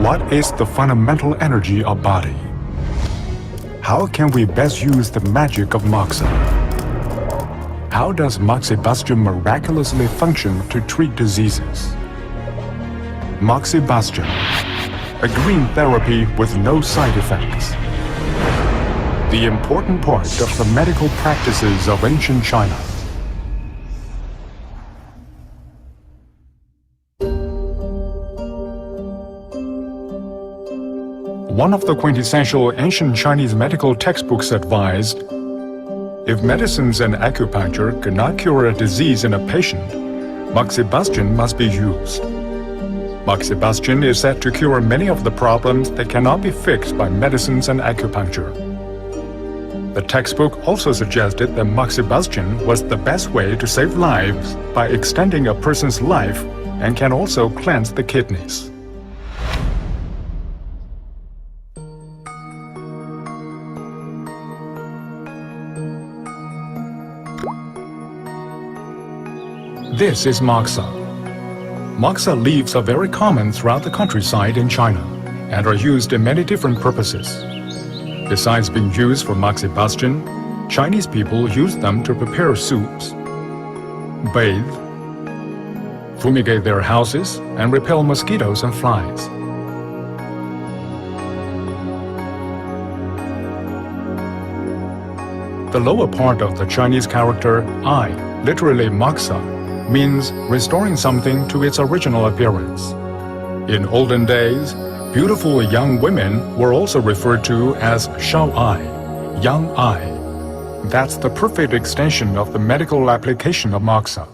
What is the fundamental energy of body? How can we best use the magic of Moxa? How does Moxibustion miraculously function to treat diseases? Moxibustion, a green therapy with no side effects. The important part of the medical practices of ancient China. One of the quintessential ancient Chinese medical textbooks advised, if medicines and acupuncture could not cure a disease in a patient, Moxibustion must be used. Moxibustion is said to cure many of the problems that cannot be fixed by medicines and acupuncture. The textbook also suggested that Moxibustion was the best way to save lives by extending a person's life and can also cleanse the kidneys. This is Moxa. Moxa leaves are very common throughout the countryside in China and are used in many different purposes. Besides being used for Moxibustion, Chinese people use them to prepare soups, bathe, fumigate their houses, and repel mosquitoes and flies. The lower part of the Chinese character I, literally Moxa, means restoring something to its original appearance. In olden days, beautiful young women were also referred to as Shao Ai, young eye. That's the perfect extension of the medical application of Moxa.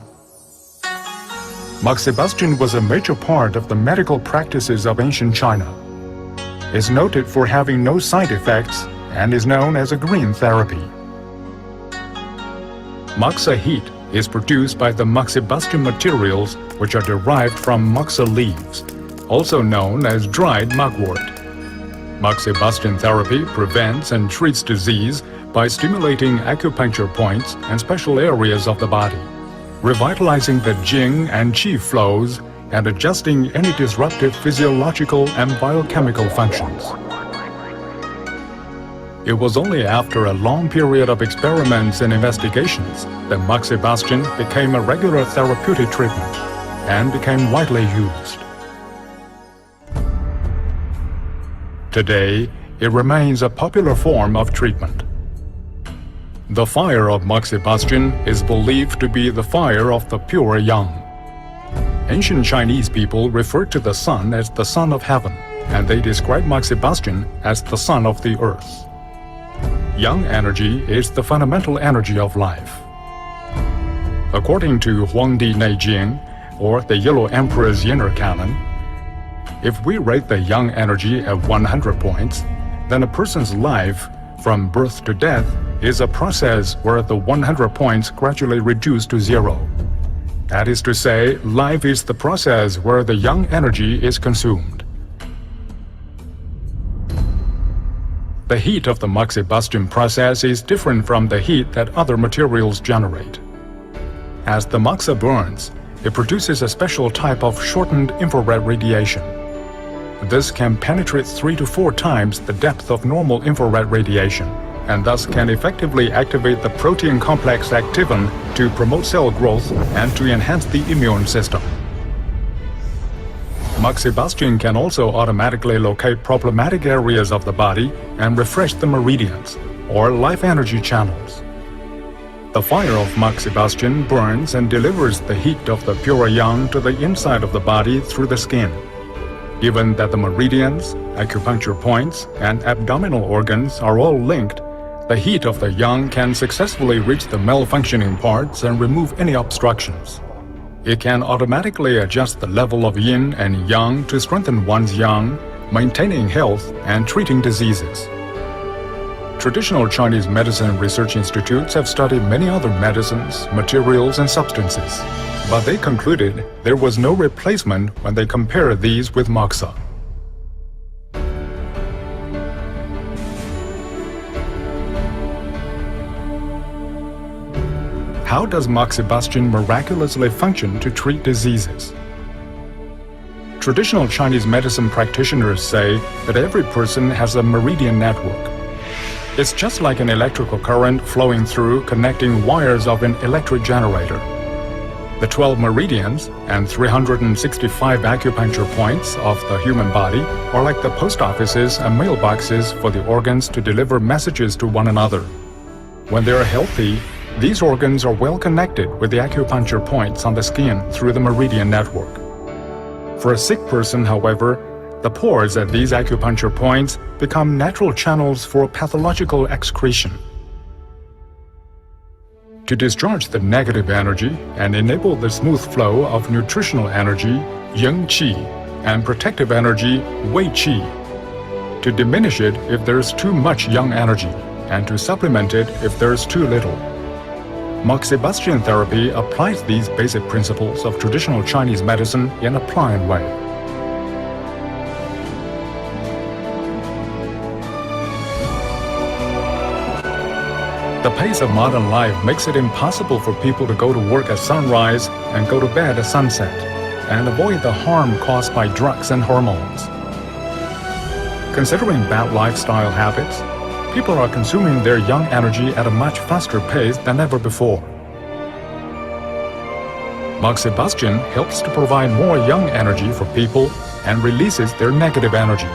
Moxibustion was a major part of the medical practices of ancient China. It's noted for having no side effects and is known as a green therapy. Moxa heat is produced by the Moxibustion materials which are derived from Moxa leaves, also known as dried mugwort. Moxibustion therapy prevents and treats disease by stimulating acupuncture points and special areas of the body, revitalizing the Jing and Qi flows and adjusting any disruptive physiological and biochemical functions. It was only after a long period of experiments and investigations that Moxibustion became a regular therapeutic treatment and became widely used. Today, it remains a popular form of treatment. The fire of Moxibustion is believed to be the fire of the pure yang. Ancient Chinese people referred to the sun as the sun of heaven, and they described Moxibustion as the sun of the earth. Yang energy is the fundamental energy of life. According to Huangdi Neijing, or the Yellow Emperor's inner canon, if we rate the yang energy at 100 points, then a person's life, from birth to death, is a process where the 100 points gradually reduce to zero. That is to say, life is the process where the yang energy is consumed. The heat of the Moxibustion process is different from the heat that other materials generate. As the Moxa burns, it produces a special type of shortened infrared radiation. This can penetrate 3 to 4 times the depth of normal infrared radiation, and thus can effectively activate the protein complex activin to promote cell growth and to enhance the immune system. Moxibustion can also automatically locate problematic areas of the body and refresh the meridians, or life energy channels. The fire of Moxibustion burns and delivers the heat of the pure yang to the inside of the body through the skin. Given that the meridians, acupuncture points, and abdominal organs are all linked, the heat of the yang can successfully reach the malfunctioning parts and remove any obstructions. It can automatically adjust the level of yin and yang to strengthen one's yang, maintaining health and treating diseases. Traditional Chinese medicine research institutes have studied many other medicines, materials, and substances, but they concluded there was no replacement when they compared these with Moxa. How does Moxibustion miraculously function to treat diseases? Traditional Chinese medicine practitioners say that every person has a meridian network. It's just like an electrical current flowing through connecting wires of an electric generator. The 12 meridians and 365 acupuncture points of the human body are like the post offices and mailboxes for the organs to deliver messages to one another. When they are healthy, these organs are well connected with the acupuncture points on the skin through the meridian network. For a sick person, however, the pores at these acupuncture points become natural channels for pathological excretion. To discharge the negative energy and enable the smooth flow of nutritional energy, yang qi, and protective energy, wei qi. To diminish it if there's too much yang energy, and to supplement it if there's too little. Moxibustion therapy applies these basic principles of traditional Chinese medicine in a pliant way. The pace of modern life makes it impossible for people to go to work at sunrise and go to bed at sunset, and avoid the harm caused by drugs and hormones. Considering bad lifestyle habits, people are consuming their yang energy at a much faster pace than ever before. Moxibustion helps to provide more yang energy for people and releases their negative energy.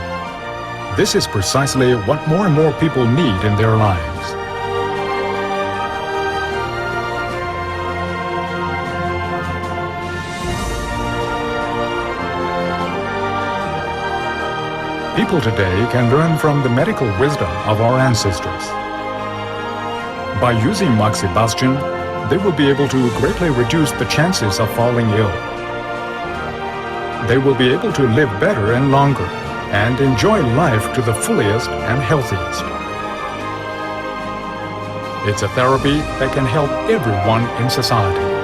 This is precisely what more and more people need in their lives. People today can learn from the medical wisdom of our ancestors. By using Moxibustion, they will be able to greatly reduce the chances of falling ill. They will be able to live better and longer, and enjoy life to the fullest and healthiest. It's a therapy that can help everyone in society.